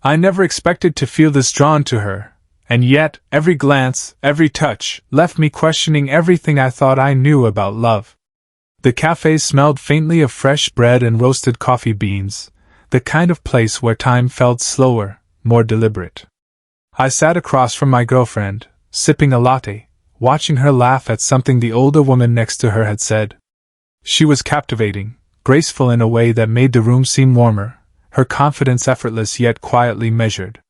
I never expected to feel this drawn to her, and yet every glance, every touch, left me questioning everything I thought I knew about love. The cafe smelled faintly of fresh bread and roasted coffee beans, the kind of place where time felt slower, more deliberate. I sat across from my girlfriend, sipping a latte, watching her laugh at something the older woman next to her had said. She was captivating, graceful in a way that made the room seem warmer, her confidence effortless yet quietly measured.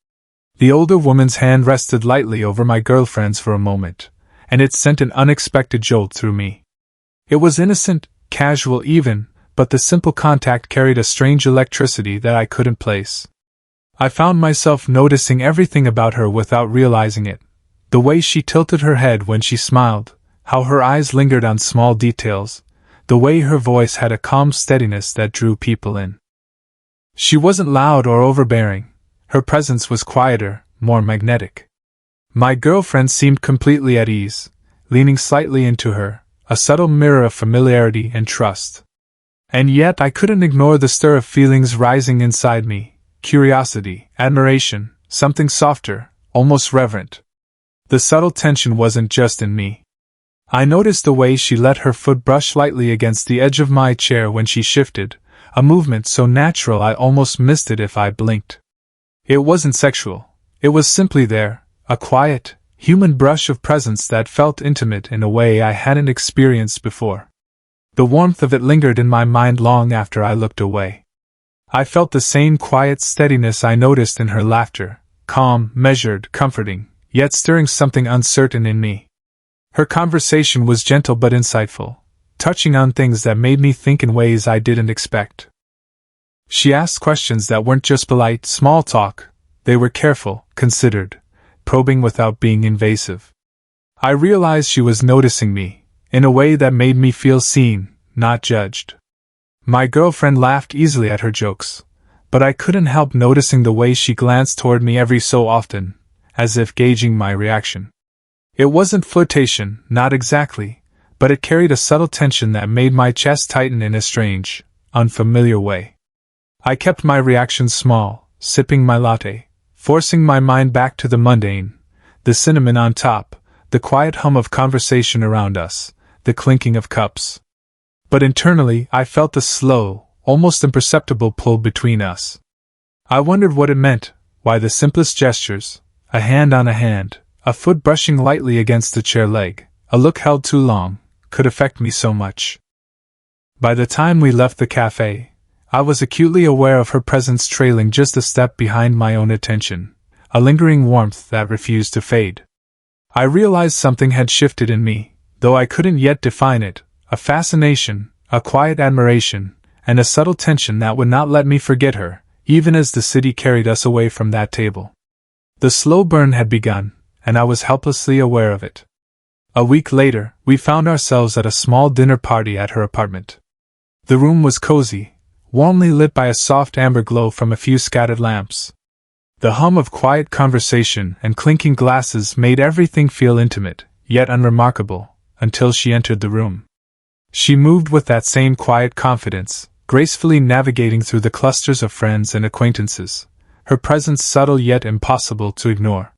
The older woman's hand rested lightly over my girlfriend's for a moment, and it sent an unexpected jolt through me. It was innocent, casual even, but the simple contact carried a strange electricity that I couldn't place. I found myself noticing everything about her without realizing it. The way she tilted her head when she smiled, how her eyes lingered on small details, the way her voice had a calm steadiness that drew people in. She wasn't loud or overbearing. Her presence was quieter, more magnetic. My girlfriend seemed completely at ease, leaning slightly into her, a subtle mirror of familiarity and trust. And yet I couldn't ignore the stir of feelings rising inside me, curiosity, admiration, something softer, almost reverent. The subtle tension wasn't just in me. I noticed the way she let her foot brush lightly against the edge of my chair when she shifted, a movement so natural I almost missed it if I blinked. It wasn't sexual, it was simply there, a quiet, human brush of presence that felt intimate in a way I hadn't experienced before. The warmth of it lingered in my mind long after I looked away. I felt the same quiet steadiness I noticed in her laughter, calm, measured, comforting, yet stirring something uncertain in me. Her conversation was gentle but insightful, touching on things that made me think in ways I didn't expect. She asked questions that weren't just polite, small talk, they were careful, considered, probing without being invasive. I realized she was noticing me, in a way that made me feel seen, not judged. My girlfriend laughed easily at her jokes, but I couldn't help noticing the way she glanced toward me every so often, as if gauging my reaction. It wasn't flirtation, not exactly, but it carried a subtle tension that made my chest tighten in a strange, unfamiliar way. I kept my reaction small, sipping my latte, forcing my mind back to the mundane, the cinnamon on top, the quiet hum of conversation around us, the clinking of cups. But internally I felt a slow, almost imperceptible pull between us. I wondered what it meant, why the simplest gestures, a hand on a hand, a foot brushing lightly against the chair leg, a look held too long, could affect me so much. By the time we left the cafe, I was acutely aware of her presence trailing just a step behind my own attention, a lingering warmth that refused to fade. I realized something had shifted in me, though I couldn't yet define it, a fascination, a quiet admiration, and a subtle tension that would not let me forget her, even as the city carried us away from that table. The slow burn had begun, and I was helplessly aware of it. A week later, we found ourselves at a small dinner party at her apartment. The room was cozy, warmly lit by a soft amber glow from a few scattered lamps. The hum of quiet conversation and clinking glasses made everything feel intimate, yet unremarkable, until she entered the room. She moved with that same quiet confidence, gracefully navigating through the clusters of friends and acquaintances, her presence subtle yet impossible to ignore.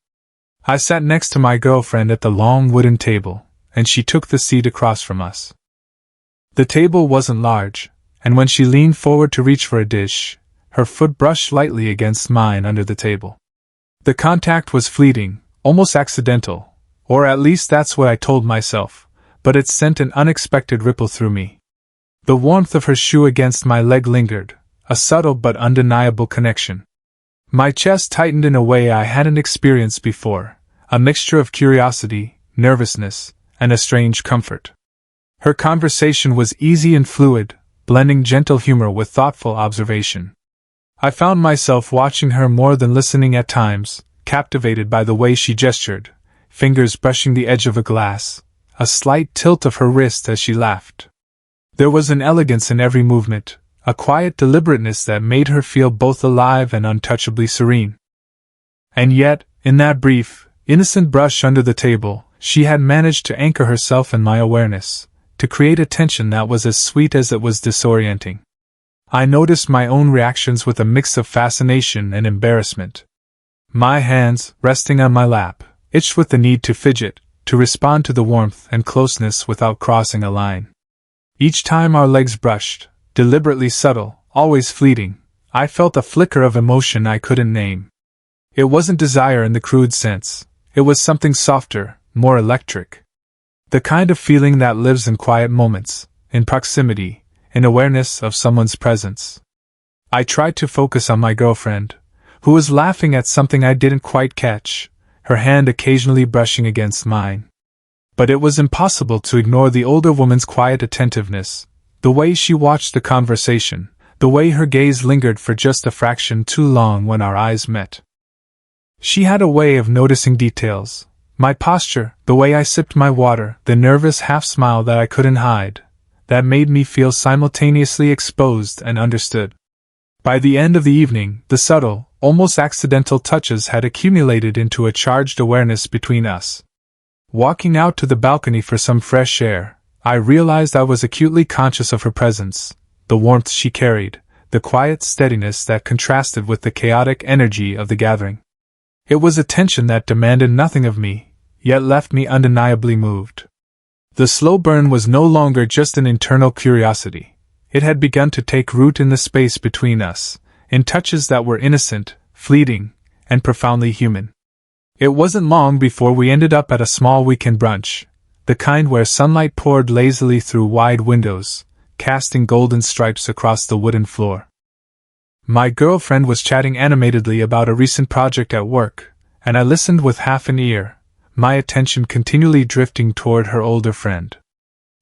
I sat next to my girlfriend at the long wooden table, and she took the seat across from us. The table wasn't large, and when she leaned forward to reach for a dish, her foot brushed lightly against mine under the table. The contact was fleeting, almost accidental, or at least that's what I told myself, but it sent an unexpected ripple through me. The warmth of her shoe against my leg lingered, a subtle but undeniable connection. My chest tightened in a way I hadn't experienced before, a mixture of curiosity, nervousness, and a strange comfort. Her conversation was easy and fluid, blending gentle humor with thoughtful observation. I found myself watching her more than listening at times, captivated by the way she gestured, fingers brushing the edge of a glass, a slight tilt of her wrist as she laughed. There was an elegance in every movement, a quiet deliberateness that made her feel both alive and untouchably serene. And yet, in that brief, innocent brush under the table, she had managed to anchor herself in my awareness, to create a tension that was as sweet as it was disorienting. I noticed my own reactions with a mix of fascination and embarrassment. My hands, resting on my lap, itched with the need to fidget, to respond to the warmth and closeness without crossing a line. Each time our legs brushed, deliberately subtle, always fleeting, I felt a flicker of emotion I couldn't name. It wasn't desire in the crude sense, it was something softer, more electric. The kind of feeling that lives in quiet moments, in proximity, in awareness of someone's presence. I tried to focus on my girlfriend, who was laughing at something I didn't quite catch, her hand occasionally brushing against mine. But it was impossible to ignore the older woman's quiet attentiveness, the way she watched the conversation, the way her gaze lingered for just a fraction too long when our eyes met. She had a way of noticing details, my posture, the way I sipped my water, the nervous half-smile that I couldn't hide, that made me feel simultaneously exposed and understood. By the end of the evening, the subtle, almost accidental touches had accumulated into a charged awareness between us. Walking out to the balcony for some fresh air, I realized I was acutely conscious of her presence, the warmth she carried, the quiet steadiness that contrasted with the chaotic energy of the gathering. It was a tension that demanded nothing of me, yet left me undeniably moved. The slow burn was no longer just an internal curiosity. It had begun to take root in the space between us, in touches that were innocent, fleeting, and profoundly human. It wasn't long before we ended up at a small weekend brunch, the kind where sunlight poured lazily through wide windows, casting golden stripes across the wooden floor. My girlfriend was chatting animatedly about a recent project at work, and I listened with half an ear, my attention continually drifting toward her older friend.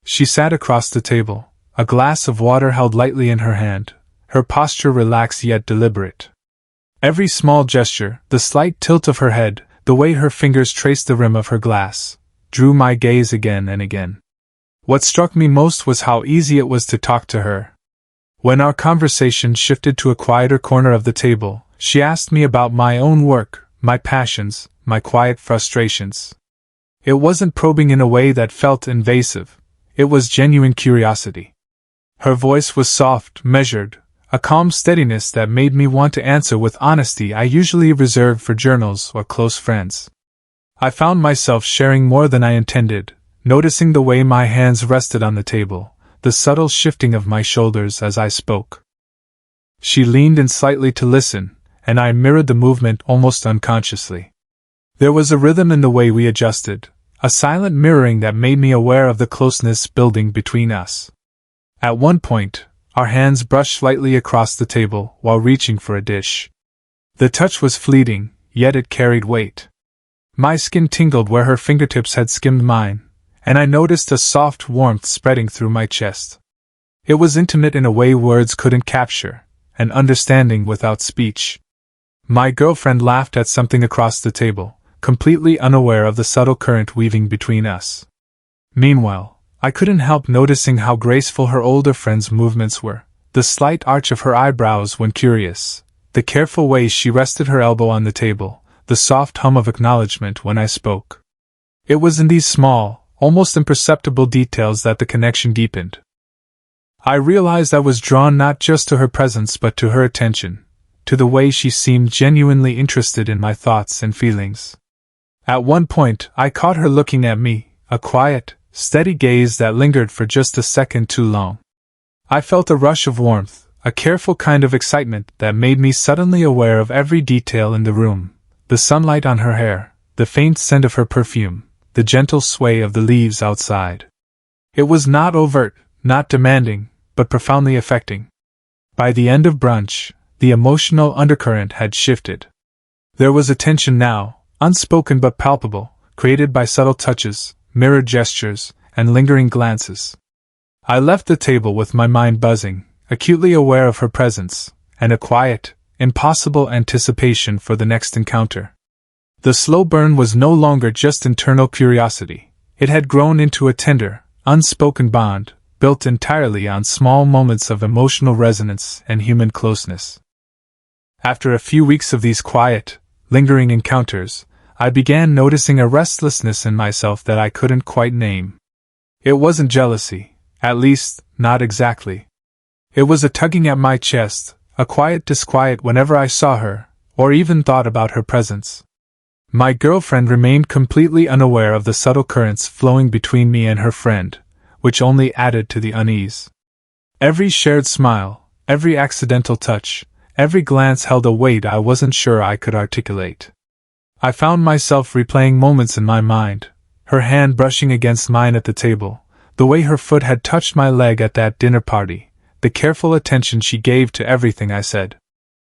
She sat across the table, a glass of water held lightly in her hand, her posture relaxed yet deliberate. Every small gesture, the slight tilt of her head, the way her fingers traced the rim of her glass, drew my gaze again and again. What struck me most was how easy it was to talk to her. When our conversation shifted to a quieter corner of the table, she asked me about my own work, my passions, my quiet frustrations. It wasn't probing in a way that felt invasive, it was genuine curiosity. Her voice was soft, measured, a calm steadiness that made me want to answer with honesty I usually reserve for journals or close friends. I found myself sharing more than I intended, noticing the way my hands rested on the table, the subtle shifting of my shoulders as I spoke. She leaned in slightly to listen, and I mirrored the movement almost unconsciously. There was a rhythm in the way we adjusted, a silent mirroring that made me aware of the closeness building between us. At one point, our hands brushed slightly across the table while reaching for a dish. The touch was fleeting, yet it carried weight. My skin tingled where her fingertips had skimmed mine, and I noticed a soft warmth spreading through my chest. It was intimate in a way words couldn't capture, an understanding without speech. My girlfriend laughed at something across the table, completely unaware of the subtle current weaving between us. Meanwhile, I couldn't help noticing how graceful her older friend's movements were, the slight arch of her eyebrows when curious, the careful way she rested her elbow on the table, the soft hum of acknowledgement when I spoke. It was in these small, almost imperceptible details that the connection deepened. I realized I was drawn not just to her presence but to her attention, to the way she seemed genuinely interested in my thoughts and feelings. At one point, I caught her looking at me, a quiet, steady gaze that lingered for just a second too long. I felt a rush of warmth, a careful kind of excitement that made me suddenly aware of every detail in the room, the sunlight on her hair, the faint scent of her perfume, the gentle sway of the leaves outside. It was not overt, not demanding, but profoundly affecting. By the end of brunch, the emotional undercurrent had shifted. There was a tension now, unspoken but palpable, created by subtle touches, mirrored gestures, and lingering glances. I left the table with my mind buzzing, acutely aware of her presence, and a quiet, impossible anticipation for the next encounter. The slow burn was no longer just internal curiosity. It had grown into a tender, unspoken bond, built entirely on small moments of emotional resonance and human closeness. After a few weeks of these quiet, lingering encounters, I began noticing a restlessness in myself that I couldn't quite name. It wasn't jealousy, at least, not exactly. It was a tugging at my chest, a quiet disquiet whenever I saw her, or even thought about her presence. My girlfriend remained completely unaware of the subtle currents flowing between me and her friend, which only added to the unease. Every shared smile, every accidental touch, every glance held a weight I wasn't sure I could articulate. I found myself replaying moments in my mind, her hand brushing against mine at the table, the way her foot had touched my leg at that dinner party, the careful attention she gave to everything I said.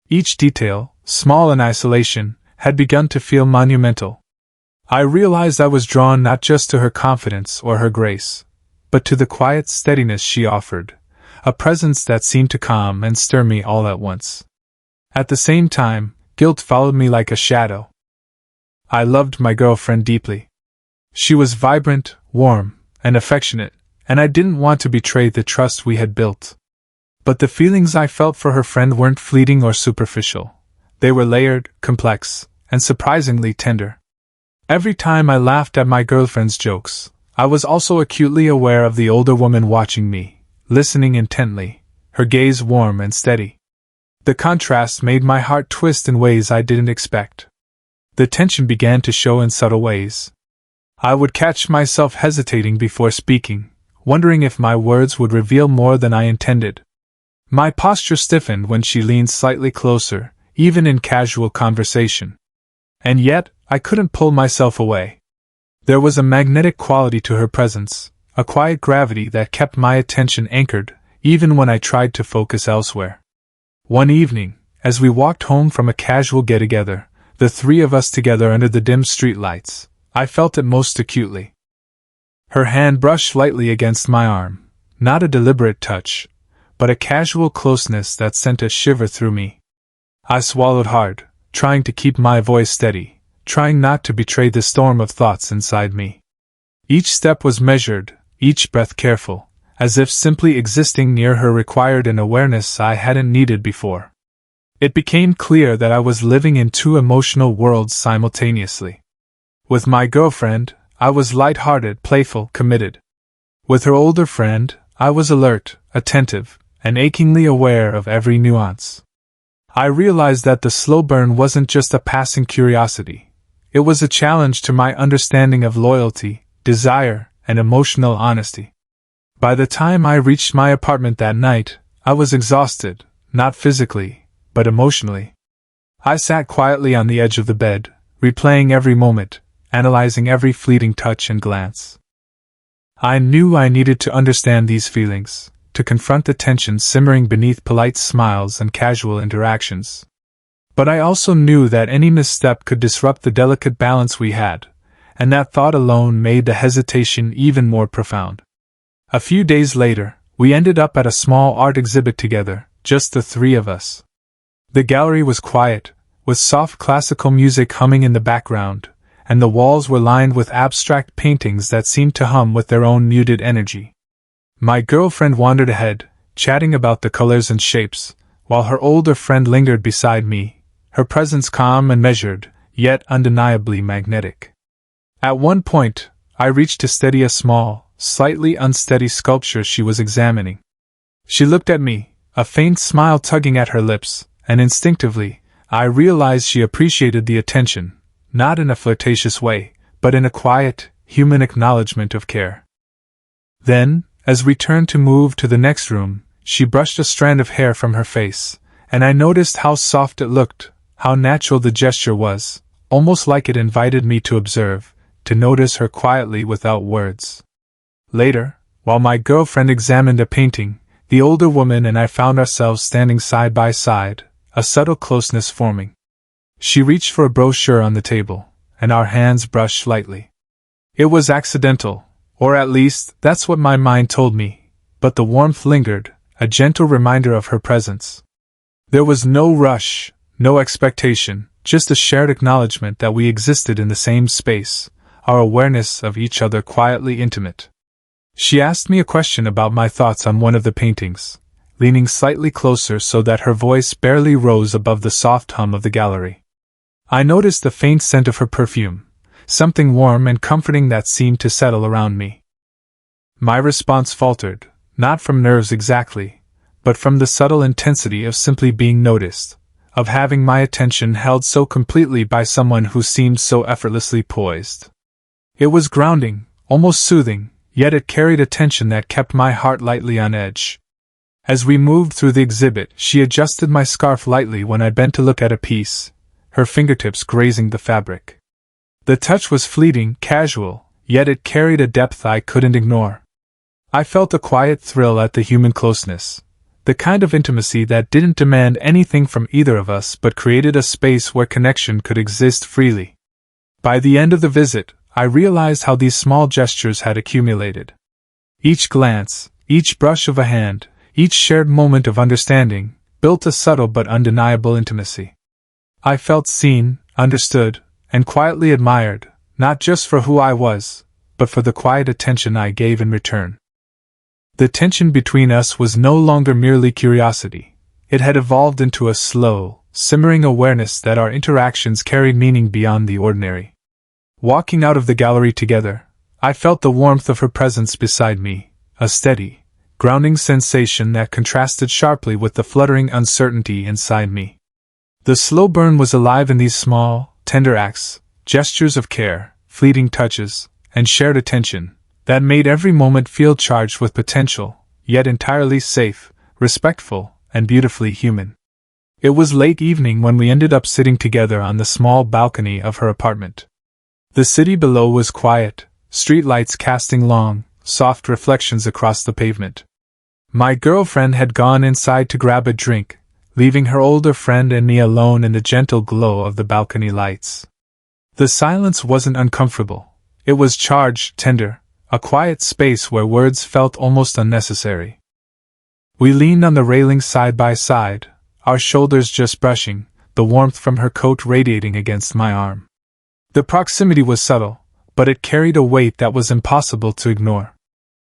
Each detail, small in isolation, had begun to feel monumental. I realized I was drawn not just to her confidence or her grace, but to the quiet steadiness she offered, a presence that seemed to calm and stir me all at once. At the same time, guilt followed me like a shadow. I loved my girlfriend deeply. She was vibrant, warm, and affectionate, and I didn't want to betray the trust we had built. But the feelings I felt for her friend weren't fleeting or superficial. They were layered, complex, and surprisingly tender. Every time I laughed at my girlfriend's jokes, I was also acutely aware of the older woman watching me, listening intently, her gaze warm and steady. The contrast made my heart twist in ways I didn't expect. The tension began to show in subtle ways. I would catch myself hesitating before speaking, wondering if my words would reveal more than I intended. My posture stiffened when she leaned slightly closer, even in casual conversation. And yet, I couldn't pull myself away. There was a magnetic quality to her presence, a quiet gravity that kept my attention anchored, even when I tried to focus elsewhere. One evening, as we walked home from a casual get-together, the three of us together under the dim streetlights, I felt it most acutely. Her hand brushed lightly against my arm, not a deliberate touch, but a casual closeness that sent a shiver through me. I swallowed hard, trying to keep my voice steady, trying not to betray the storm of thoughts inside me. Each step was measured, each breath careful, as if simply existing near her required an awareness I hadn't needed before. It became clear that I was living in two emotional worlds simultaneously. With my girlfriend, I was light-hearted, playful, committed. With her older friend, I was alert, attentive, and achingly aware of every nuance. I realized that the slow burn wasn't just a passing curiosity. It was a challenge to my understanding of loyalty, desire, and emotional honesty. By the time I reached my apartment that night, I was exhausted, not physically, but emotionally. I sat quietly on the edge of the bed, replaying every moment, analyzing every fleeting touch and glance. I knew I needed to understand these feelings, to confront the tension simmering beneath polite smiles and casual interactions. But I also knew that any misstep could disrupt the delicate balance we had, and that thought alone made the hesitation even more profound. A few days later, we ended up at a small art exhibit together, just the three of us. The gallery was quiet, with soft classical music humming in the background, and the walls were lined with abstract paintings that seemed to hum with their own muted energy. My girlfriend wandered ahead, chatting about the colors and shapes, while her older friend lingered beside me, her presence calm and measured, yet undeniably magnetic. At one point, I reached to steady a small, slightly unsteady sculpture she was examining. She looked at me, a faint smile tugging at her lips, and instinctively, I realized she appreciated the attention, not in a flirtatious way, but in a quiet, human acknowledgement of care. Then, as we turned to move to the next room, she brushed a strand of hair from her face, and I noticed how soft it looked, how natural the gesture was, almost like it invited me to observe, to notice her quietly without words. Later, while my girlfriend examined a painting, the older woman and I found ourselves standing side by side, a subtle closeness forming. She reached for a brochure on the table, and our hands brushed lightly. It was accidental, or at least, that's what my mind told me, but the warmth lingered, a gentle reminder of her presence. There was no rush, no expectation, just a shared acknowledgement that we existed in the same space, our awareness of each other quietly intimate. She asked me a question about my thoughts on one of the paintings, leaning slightly closer so that her voice barely rose above the soft hum of the gallery. I noticed the faint scent of her perfume, something warm and comforting that seemed to settle around me. My response faltered, not from nerves exactly, but from the subtle intensity of simply being noticed, of having my attention held so completely by someone who seemed so effortlessly poised. It was grounding, almost soothing, yet it carried a tension that kept my heart lightly on edge. As we moved through the exhibit, she adjusted my scarf lightly when I bent to look at a piece, her fingertips grazing the fabric. The touch was fleeting, casual, yet it carried a depth I couldn't ignore. I felt a quiet thrill at the human closeness, the kind of intimacy that didn't demand anything from either of us but created a space where connection could exist freely. By the end of the visit, I realized how these small gestures had accumulated. Each glance, each brush of a hand, each shared moment of understanding, built a subtle but undeniable intimacy. I felt seen, understood, and quietly admired, not just for who I was, but for the quiet attention I gave in return. The tension between us was no longer merely curiosity. It had evolved into a slow, simmering awareness that our interactions carried meaning beyond the ordinary. Walking out of the gallery together, I felt the warmth of her presence beside me, a steady, grounding sensation that contrasted sharply with the fluttering uncertainty inside me. The slow burn was alive in these small, tender acts, gestures of care, fleeting touches, and shared attention, that made every moment feel charged with potential, yet entirely safe, respectful, and beautifully human. It was late evening when we ended up sitting together on the small balcony of her apartment. The city below was quiet, streetlights casting long, soft reflections across the pavement. My girlfriend had gone inside to grab a drink, leaving her older friend and me alone in the gentle glow of the balcony lights. The silence wasn't uncomfortable. It was charged, tender, a quiet space where words felt almost unnecessary. We leaned on the railing side by side, our shoulders just brushing, the warmth from her coat radiating against my arm. The proximity was subtle, but it carried a weight that was impossible to ignore.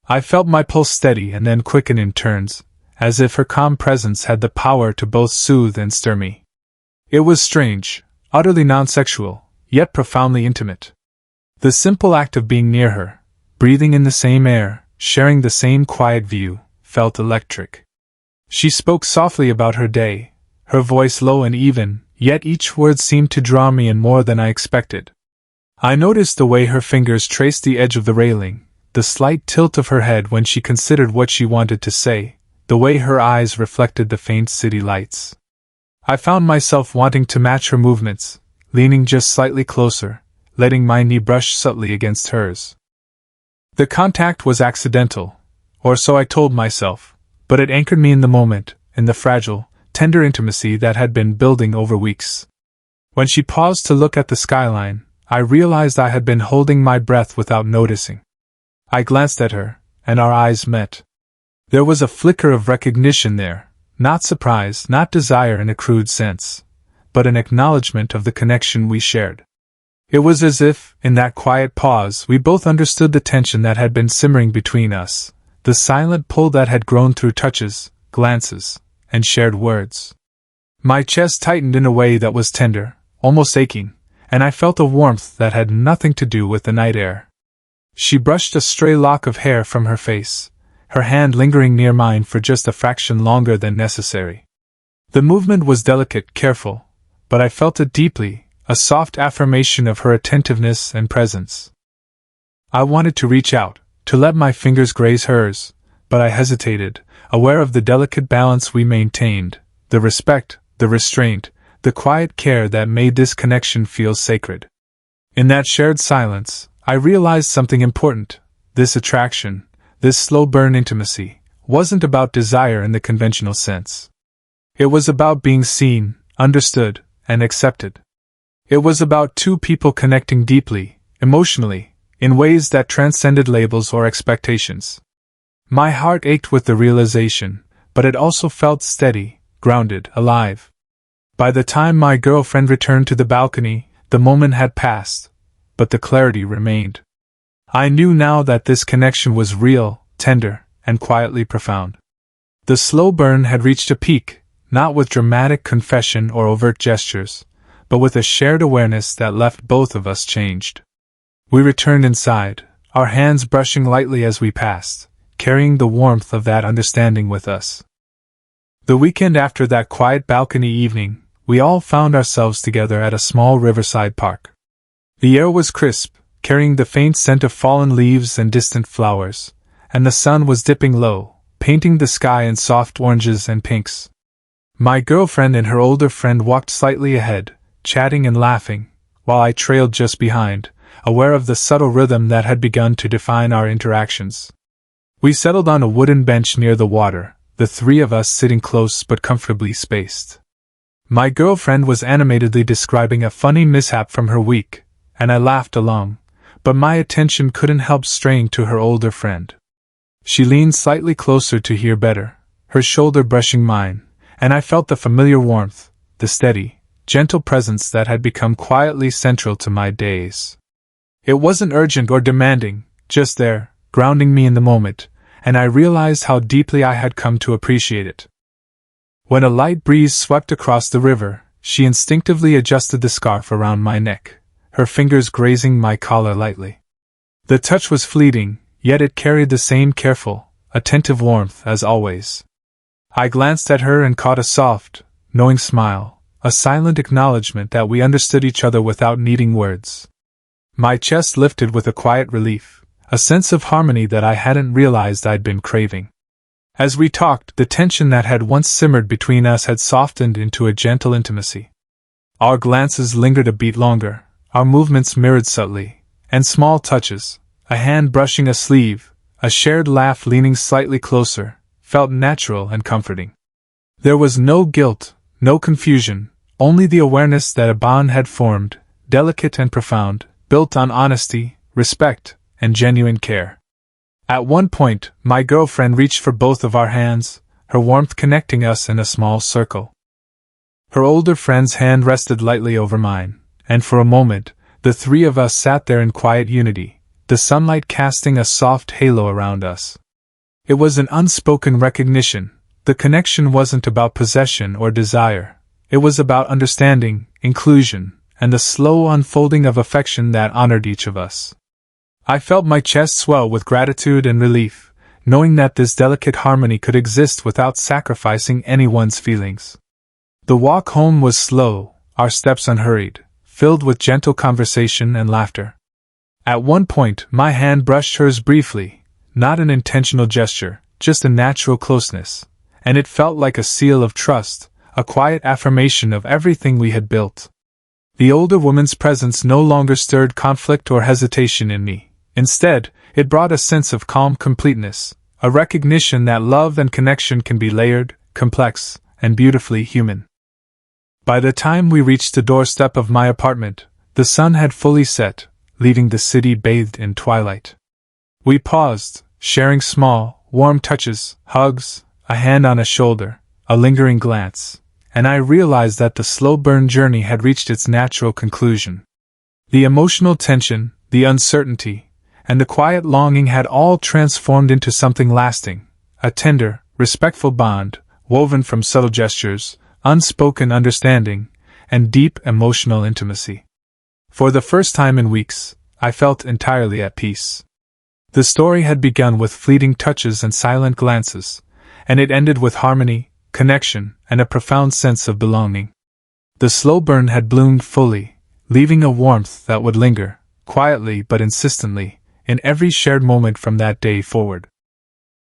I felt my pulse steady and then quicken in turns, as if her calm presence had the power to both soothe and stir me. It was strange, utterly non-sexual, yet profoundly intimate. The simple act of being near her, breathing in the same air, sharing the same quiet view, felt electric. She spoke softly about her day, her voice low and even, yet each word seemed to draw me in more than I expected. I noticed the way her fingers traced the edge of the railing, the slight tilt of her head when she considered what she wanted to say, the way her eyes reflected the faint city lights. I found myself wanting to match her movements, leaning just slightly closer, letting my knee brush subtly against hers. The contact was accidental, or so I told myself, but it anchored me in the moment, in the fragile, tender intimacy that had been building over weeks. When she paused to look at the skyline, I realized I had been holding my breath without noticing. I glanced at her, and our eyes met. There was a flicker of recognition there, not surprise, not desire in a crude sense, but an acknowledgement of the connection we shared. It was as if, in that quiet pause, we both understood the tension that had been simmering between us, the silent pull that had grown through touches, glances, and shared words. My chest tightened in a way that was tender, almost aching, and I felt a warmth that had nothing to do with the night air. She brushed a stray lock of hair from her face, her hand lingering near mine for just a fraction longer than necessary. The movement was delicate, careful, but I felt it deeply, a soft affirmation of her attentiveness and presence. I wanted to reach out, to let my fingers graze hers, but I hesitated, aware of the delicate balance we maintained, the respect, the restraint, the quiet care that made this connection feel sacred. In that shared silence, I realized something important. This attraction, this slow burn intimacy, wasn't about desire in the conventional sense. It was about being seen, understood, and accepted. It was about two people connecting deeply, emotionally, in ways that transcended labels or expectations. My heart ached with the realization, but it also felt steady, grounded, alive. By the time my girlfriend returned to the balcony, the moment had passed, but the clarity remained. I knew now that this connection was real, tender, and quietly profound. The slow burn had reached a peak, not with dramatic confession or overt gestures, but with a shared awareness that left both of us changed. We returned inside, our hands brushing lightly as we passed, carrying the warmth of that understanding with us. The weekend after that quiet balcony evening, we all found ourselves together at a small riverside park. The air was crisp, carrying the faint scent of fallen leaves and distant flowers, and the sun was dipping low, painting the sky in soft oranges and pinks. My girlfriend and her older friend walked slightly ahead, chatting and laughing, while I trailed just behind, aware of the subtle rhythm that had begun to define our interactions. We settled on a wooden bench near the water, the three of us sitting close but comfortably spaced. My girlfriend was animatedly describing a funny mishap from her week, and I laughed along, but my attention couldn't help straying to her older friend. She leaned slightly closer to hear better, her shoulder brushing mine, and I felt the familiar warmth, the steady, gentle presence that had become quietly central to my days. It wasn't urgent or demanding, just there, grounding me in the moment, and I realized how deeply I had come to appreciate it. When a light breeze swept across the river, she instinctively adjusted the scarf around my neck, her fingers grazing my collar lightly. The touch was fleeting, yet it carried the same careful, attentive warmth as always. I glanced at her and caught a soft, knowing smile, a silent acknowledgement that we understood each other without needing words. My chest lifted with a quiet relief, a sense of harmony that I hadn't realized I'd been craving. As we talked, the tension that had once simmered between us had softened into a gentle intimacy. Our glances lingered a beat longer, our movements mirrored subtly, and small touches, a hand brushing a sleeve, a shared laugh leaning slightly closer, felt natural and comforting. There was no guilt, no confusion, only the awareness that a bond had formed, delicate and profound, built on honesty, respect, and genuine care. At one point, my girlfriend reached for both of our hands, her warmth connecting us in a small circle. Her older friend's hand rested lightly over mine, and for a moment, the three of us sat there in quiet unity, the sunlight casting a soft halo around us. It was an unspoken recognition. The connection wasn't about possession or desire. It was about understanding, inclusion, and the slow unfolding of affection that honored each of us. I felt my chest swell with gratitude and relief, knowing that this delicate harmony could exist without sacrificing anyone's feelings. The walk home was slow, our steps unhurried, filled with gentle conversation and laughter. At one point, my hand brushed hers briefly, not an intentional gesture, just a natural closeness, and it felt like a seal of trust, a quiet affirmation of everything we had built. The older woman's presence no longer stirred conflict or hesitation in me. Instead, it brought a sense of calm completeness, a recognition that love and connection can be layered, complex, and beautifully human. By the time we reached the doorstep of my apartment, the sun had fully set, leaving the city bathed in twilight. We paused, sharing small, warm touches, hugs, a hand on a shoulder, a lingering glance, and I realized that the slow-burn journey had reached its natural conclusion. The emotional tension, the uncertainty, and the quiet longing had all transformed into something lasting, a tender, respectful bond, woven from subtle gestures, unspoken understanding, and deep emotional intimacy. For the first time in weeks, I felt entirely at peace. The story had begun with fleeting touches and silent glances, and it ended with harmony, connection, and a profound sense of belonging. The slow burn had bloomed fully, leaving a warmth that would linger, quietly but insistently, in every shared moment from that day forward.